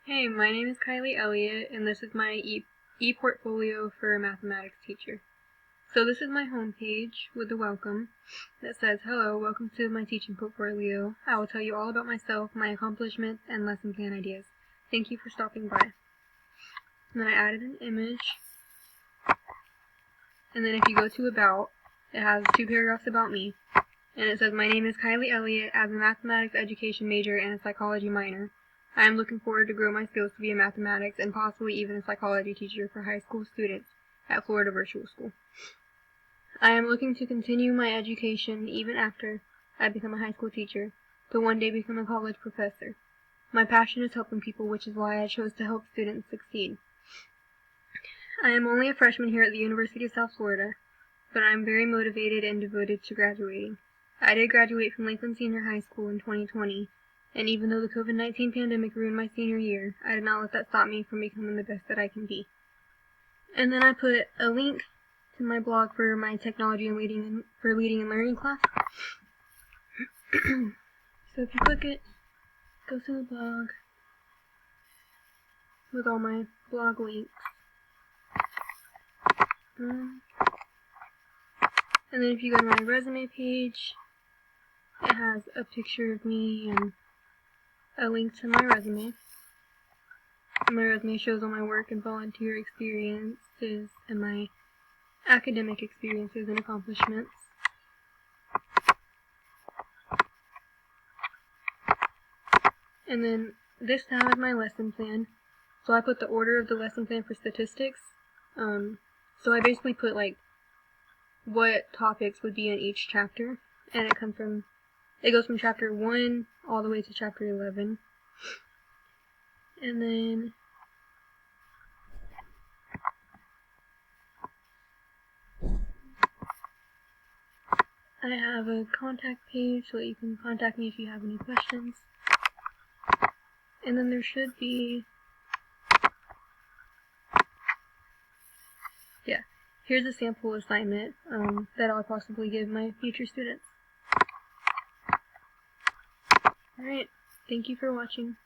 Hey, my name is Kylie Elliott, and this is my ePortfolio for a mathematics teacher. So this is my homepage with the welcome that says, "Hello, welcome to my teaching portfolio. I will tell you all about myself, my accomplishments, and lesson plan ideas. Thank you for stopping by." And then I added an image. And then if you go to About, it has 2 paragraphs about me. And it says, "My name is Kylie Elliott. As a mathematics education major and a psychology minor, I am looking forward to grow my skills to be a mathematics and possibly even a psychology teacher for high school students at Florida Virtual School. I am looking to continue my education even after I become a high school teacher, to one day become a college professor. My passion is helping people, which is why I chose to help students succeed. I am only a freshman here at the University of South Florida, but I am very motivated and devoted to graduating. I did graduate from Lakeland Senior High School in 2020, and even though the COVID-19 pandemic ruined my senior year, I did not let that stop me from becoming the best that I can be." And then I put a link to my blog for my technology and leading and learning class. So if you click it, go to the blog with all my blog links. And then if you go to my resume page, it has a picture of me and a link to my resume. My resume shows all my work and volunteer experiences and my academic experiences and accomplishments. And then this tab is my lesson plan. So I put the order of the lesson plan for statistics. So I basically put like what topics would be in each chapter, and it goes from chapter 1 all the way to chapter 11. And then I have a contact page so that you can contact me if you have any questions. And then there should be, here's a sample assignment that I'll possibly give my future students. Alright, thank you for watching.